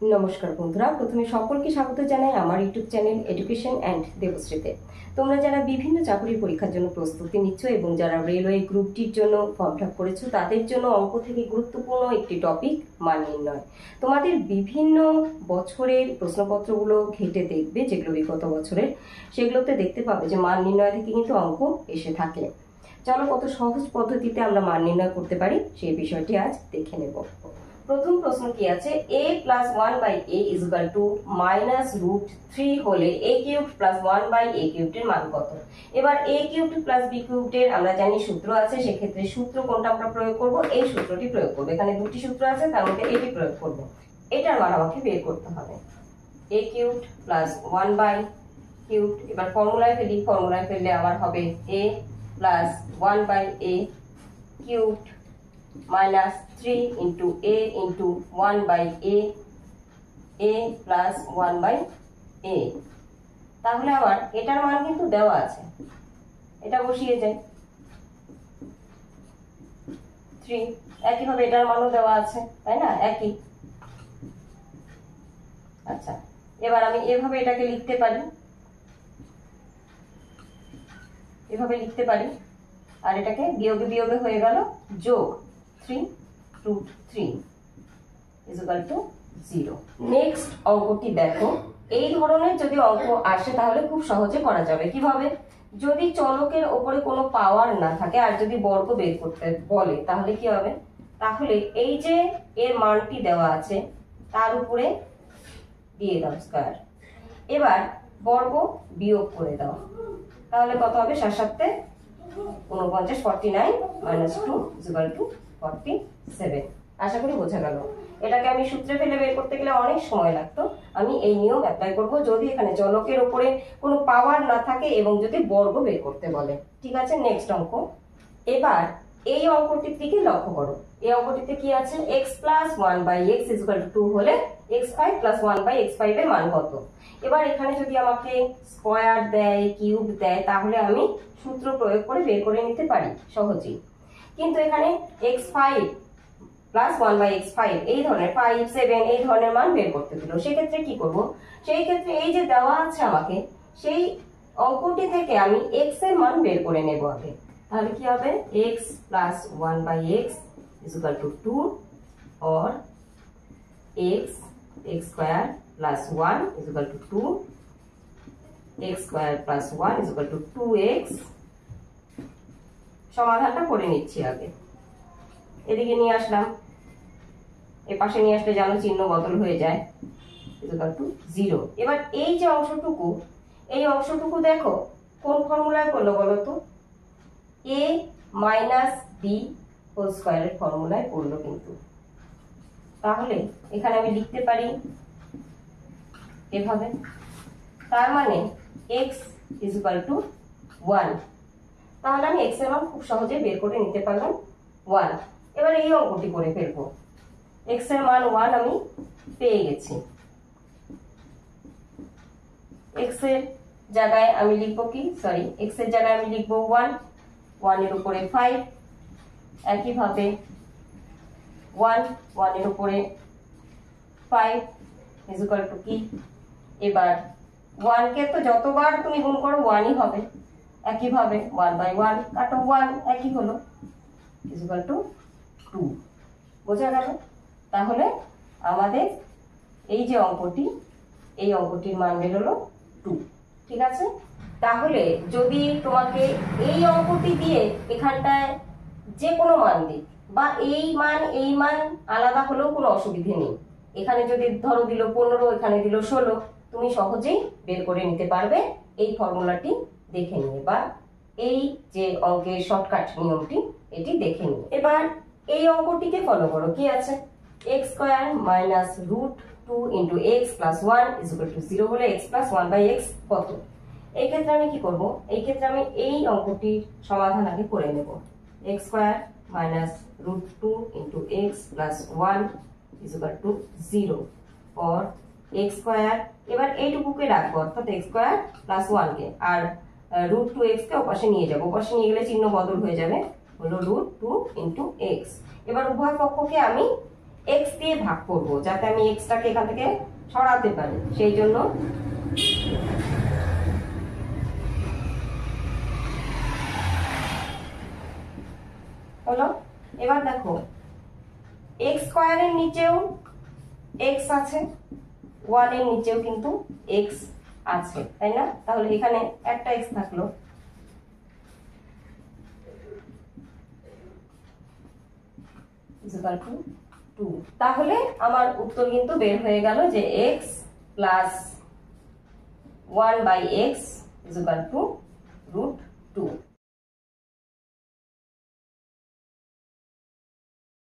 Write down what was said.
নমস্কার বন্ধুরা, প্রথমে সকলকে স্বাগত জানাই আমার ইউটিউব চ্যানেল এডুকেশন অ্যান্ড দেবশ্রীতে। তোমরা যারা বিভিন্ন চাকরির পরীক্ষার জন্য প্রস্তুতি নিচ্ছ এবং যারা রেলওয়ে গ্রুপ ডির জন্য ফর্ম ফিল আপ করেছো, তাদের জন্য অঙ্ক থেকে গুরুত্বপূর্ণ একটি টপিক মান নির্ণয়। তোমাদের বিভিন্ন বছরের প্রশ্নপত্রগুলো ঘেটে দেখবে, যেগুলো বিগত বছরের, সেগুলোতে দেখতে পাবে যে মান নির্ণয় থেকে কিন্তু অঙ্ক এসে থাকে। চলো কত সহজ পদ্ধতিতে আমরা মান নির্ণয় করতে পারি সেই বিষয়টি আজ দেখে নেব। প্রথম প্রশ্ন কি আছে, a plus 1/a is equal to -√3 হলে a cube plus 1/a cubed এর মান কত? এবার a cubed plus b cubed এর আমরা জানি সূত্র আছে, সেক্ষেত্রে সূত্র কোনটা আমরা প্রয়োগ করব? এই সূত্রটি প্রয়োগ করব। এখানে দুটি সূত্র আছে, তার মধ্যে এটি প্রয়োগ করব। এটার মান আমাকে বের করতে হবে। a cubed plus 1/a cubed. এবার ফর্মুলায় ফেললে আমার হবে a plus 1/a cubed minus 3 into a into 1/a, a plus 1/a। তাহলে আমার এটার মান কিন্তু দেওয়া আছে, এটা বসিয়ে যাই 3। একইভাবে এটার মানও দেওয়া আছে, তাই না? একই। আচ্ছা, এবার আমি এভাবে এটাকে লিখতে পারি, এভাবে লিখতে পারি, আর এটাকে বিয়োগে বিয়োগে হয়ে গেল যোগ 3√3 is equal to 0। নেক্সট অঙ্কটি দেখো। এই ধরনের যদি অঙ্ক আসে তাহলে খুব সহজে করা যাবে। কিভাবে? যদি চলকের উপরে কোনো পাওয়ার না থাকে আর যদি বর্গ বের করতে বলে তাহলে কি হবে? তাহলে এই যে এর মানটি দেওয়া আছে তার উপরে দিয়ে দাও স্কয়ার, এবার বর্গ বিয়োগ করে দাও, তাহলে কত হবে? 7×7 49, 49 - 2 is equal to 47। আশা করি বোঝা গেল। এটাকে আমি সূত্রে ফেলে বের করতে গেলে অনেক সময় লাগতো, আমি এই নিয়ম অ্যাপ্লাই করব যদি এখানে চলকের উপরে কোনো পাওয়ার না থাকে এবং যদি বর্গ বের করতে বলে। ঠিক আছে, নেক্সট অঙ্ক। এবার এই অঙ্কটির দিকে লক্ষ্য করো। এই অঙ্কটিতে কি আছে? x plus 1/x is equal to 2 হলে x5 প্লাস 1/x5 এর মান কত? এবার এখানে যদি আমাকে স্কয়ার দেয়, কিউব দেয়, তাহলে আমি সূত্র প্রয়োগ করে বের করে নিতে পারি সহজেই। কিন্তু এখানে x5 প্লাস 1/x5 এই ধরনের 5, 7 এই ধরনের মান বের করতে দিল, সেক্ষেত্রে কি করব? সেই ক্ষেত্রে এই যে দেওয়া আছে আমাকে, সেই অঙ্কটি থেকে আমি x এর মান বের করে নেব আগে। তাহলে কি হবে? x plus 1/x is equal to 2 or x square plus 1 is equal to 2, x square plus 1 is equal to 2x। সমাধানটা করে নিচ্ছি আগে। এদিকে নিয়ে আসলাম, এই পাশে নিয়ে আসলে যেন চিহ্ন বদল হয়ে যায়, is equal to 0। এবার এই যে অংশটুকু, এই অংশটুকু দেখো কোন ফর্মুলায় করলো বলো তো? a মাইনাস বি হোল স্কয়ারের ফর্মুলায় করলো কিন্তু। তাহলে এখানে আমি লিখতে পারি এভাবে, তার মানে x is equal to 1। তাহলে আমি x এর মান খুব সহজে বের করে নিতে পারলাম 1। এবার এই অঙ্কটি করে ফেলবো। x এর মান 1 আমি পেয়ে গেছি। x এর জায়গায় আমি লিখবো কি? x এর জায়গায় আমি লিখবো 1, 1 এর উপরে 5, একইভাবে 1 এর উপরে 5 is equal to কি? এবার 1 কে তো যতবার তুমি গুণ করো 1ই হবে, একইভাবে 1/1 কাটো 1 একই হলো, is equal to 2। বোঝা গেল? তাহলে আমাদের এই যে অঙ্কটি, এই অঙ্কটির মান বের হলো 2। ঠিক আছে? তাহলে যদি তোমাকে এই অঙ্কটি দিয়ে এখানটায় যে কোনো মান দিই, বা এই মান আলাদা হলেও কোনো অসুবিধে নেই। এখানে যদি ধরো দিল 15, এখানে দিল 16, তুমি সহজেই বের করে নিতে পারবে এই ফর্মুলাটি দেখে নিয়ে, বা এই যে অঙ্কের শর্টকাট নিয়মটি এটি দেখে নিয়ে। এবার এই অঙ্কটিকে ফলো করো। কি আছে? x square minus √2 into x plus 1 is equal to 0 হলে x প্লাস 1/x কত? এই ক্ষেত্রে আমি কি করব? এই ক্ষেত্রে আমি এই অঙ্কটির সমাধান আগে করে নেব। x square minus √2 into x plus 1 is equal to 0 or x square. এবার এইটুকুকে রাখবো, অর্থাৎ x স্কয়ার প্লাস 1 কে, আর √2x কে ওপাশে নিয়ে যাবো। ওপাশে নিয়ে গেলে চিহ্ন বদল হয়ে যাবে, হলো √2 ইন্টু x। এবার উভয় পক্ষকে আমি এক্স দিয়ে ভাগ করব যাতে আমি এক্সটাকে এখান থেকে সরাতে পারি, সেই জন্য হলো। এবার দেখো এক্স স্কয়ারের নিচেও এক্স আছে, 1 এর নিচেও কিন্তু এক্স আছে, তাই না? তাহলে এখানে একটা এক্স থাকলো, ইকুয়াল টু 2। তাহলে আমার উত্তর কিন্তু বের হয়ে গেল যে x plus 1/x equal to √2।